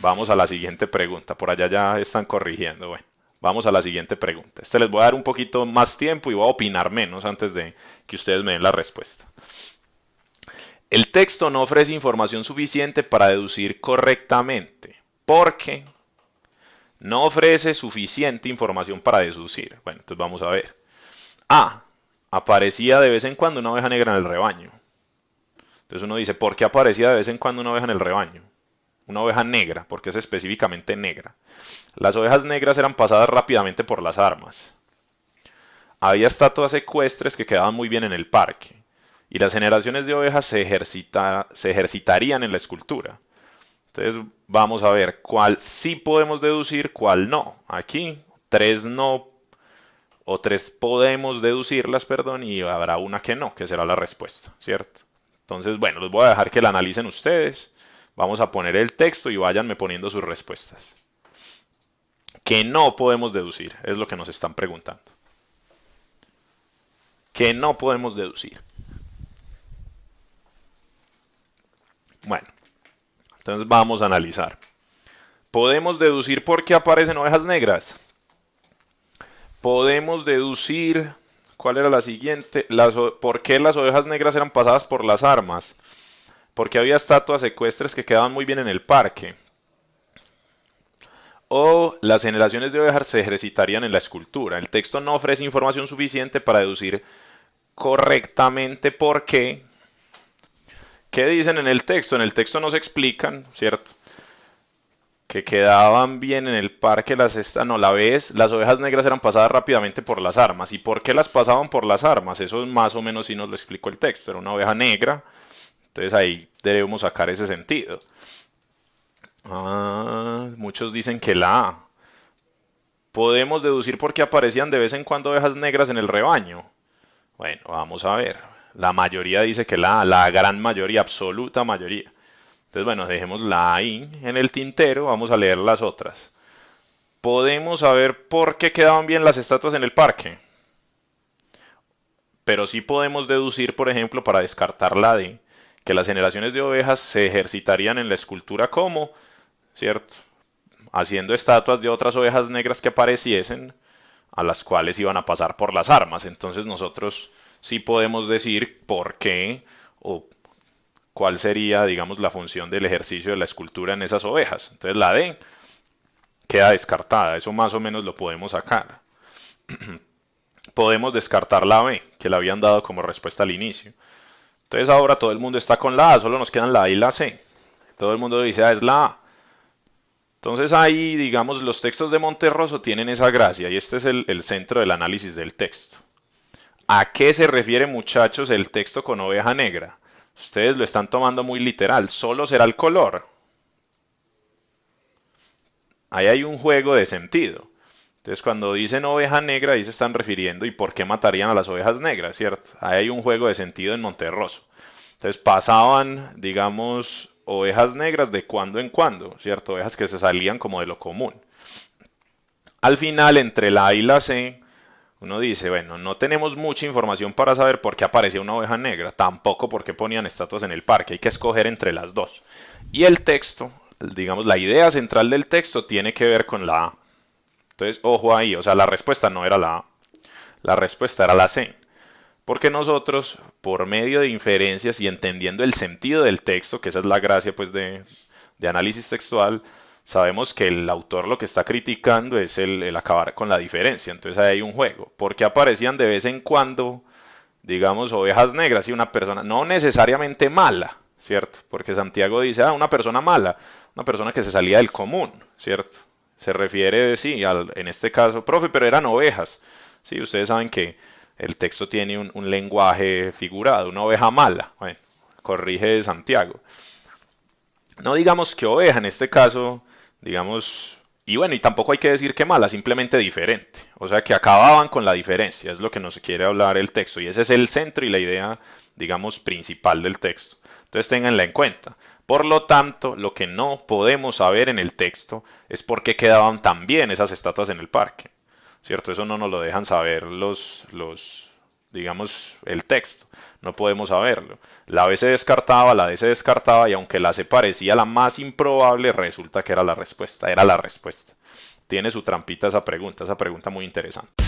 Vamos a la siguiente pregunta. Por allá ya están corrigiendo. Bueno, vamos a la siguiente pregunta. Les voy a dar un poquito más tiempo y voy a opinar menos antes de que ustedes me den la respuesta. El texto no ofrece información suficiente para deducir correctamente, porque no ofrece suficiente información para deducir. Bueno, entonces vamos a ver. A. Aparecía de vez en cuando una oveja negra en el rebaño. Entonces uno dice, ¿por qué aparecía de vez en cuando una oveja en el rebaño? Una oveja negra, porque es específicamente negra. Las ovejas negras eran pasadas rápidamente por las armas. Había estatuas ecuestres que quedaban muy bien en el parque, y las generaciones de ovejas se ejercitarían en la escultura. Entonces vamos a ver cuál sí podemos deducir, cuál no. Aquí tres no o tres podemos deducirlas, perdón, y habrá una que no, que será la respuesta, ¿cierto? Entonces, bueno, los voy a dejar que la analicen ustedes. Vamos a poner el texto y váyanme poniendo sus respuestas. Que no podemos deducir, es lo que nos están preguntando. Que no podemos deducir. Bueno, entonces vamos a analizar. ¿Podemos deducir por qué aparecen ovejas negras? Podemos deducir, ¿cuál era la siguiente? ¿Por qué las ovejas negras eran pasadas por las armas? Porque había estatuas ecuestres que quedaban muy bien en el parque. O las generaciones de ovejas se ejercitarían en la escultura. El texto no ofrece información suficiente para deducir correctamente por qué. ¿Qué dicen en el texto? En el texto nos explican, ¿cierto? Que quedaban bien en el parque no, la vez, las ovejas negras eran pasadas rápidamente por las armas. ¿Y por qué las pasaban por las armas? Eso más o menos sí nos lo explicó el texto. Era una oveja negra, entonces ahí debemos sacar ese sentido. Muchos dicen que la A. Podemos deducir por qué aparecían de vez en cuando ovejas negras en el rebaño. Bueno, vamos a ver. La mayoría dice que la A, la gran mayoría, absoluta mayoría. Entonces, bueno, dejemos la ahí en el tintero, vamos a leer las otras. Podemos saber por qué quedaban bien las estatuas en el parque, pero sí podemos deducir, por ejemplo, para descartar la D, que las generaciones de ovejas se ejercitarían en la escultura como, ¿cierto? Haciendo estatuas de otras ovejas negras que apareciesen, a las cuales iban a pasar por las armas. Entonces nosotros sí podemos decir por qué o cuál sería, digamos, la función del ejercicio de la escultura en esas ovejas. Entonces la D queda descartada, eso más o menos lo podemos sacar. Podemos descartar la B, que la habían dado como respuesta al inicio. Entonces ahora todo el mundo está con la A, solo nos quedan la A y la C. Todo el mundo dice, es la A. Entonces ahí, digamos, los textos de Monterroso tienen esa gracia y este es el centro del análisis del texto. ¿A qué se refiere, muchachos, el texto con oveja negra? Ustedes lo están tomando muy literal, solo será el color. Ahí hay un juego de sentido. Entonces, cuando dicen oveja negra, ahí se están refiriendo y por qué matarían a las ovejas negras, ¿cierto? Ahí hay un juego de sentido en Monterroso. Entonces, pasaban, digamos, ovejas negras de cuando en cuando, ¿cierto? Ovejas que se salían como de lo común. Al final, entre la A y la C, uno dice, bueno, no tenemos mucha información para saber por qué aparecía una oveja negra, tampoco por qué ponían estatuas en el parque, hay que escoger entre las dos. Y el texto, digamos, la idea central del texto tiene que ver con la A. Entonces, ojo ahí, o sea, la respuesta no era la A, la respuesta era la C. Porque nosotros, por medio de inferencias y entendiendo el sentido del texto, que esa es la gracia pues de análisis textual, sabemos que el autor lo que está criticando es el acabar con la diferencia. Entonces ahí hay un juego. Porque aparecían de vez en cuando, digamos, ovejas negras y una persona, no necesariamente mala, ¿cierto? Porque Santiago dice, una persona mala, una persona que se salía del común, ¿cierto? Se refiere, sí, en este caso, profe, pero eran ovejas. Sí, ustedes saben que el texto tiene un lenguaje figurado, una oveja mala. Bueno, corrige Santiago. No digamos que oveja, en este caso, digamos, y bueno, y tampoco hay que decir que mala, simplemente diferente. O sea, que acababan con la diferencia, es lo que nos quiere hablar el texto. Y ese es el centro y la idea, digamos, principal del texto. Entonces, ténganla en cuenta. Por lo tanto, lo que no podemos saber en el texto es por qué quedaban tan bien esas estatuas en el parque. ¿Cierto? Eso no nos lo dejan saber digamos, el texto. No podemos saberlo. La B se descartaba, la D se descartaba y aunque la C parecía la más improbable, resulta que era la respuesta. Era la respuesta. Tiene su trampita esa pregunta muy interesante.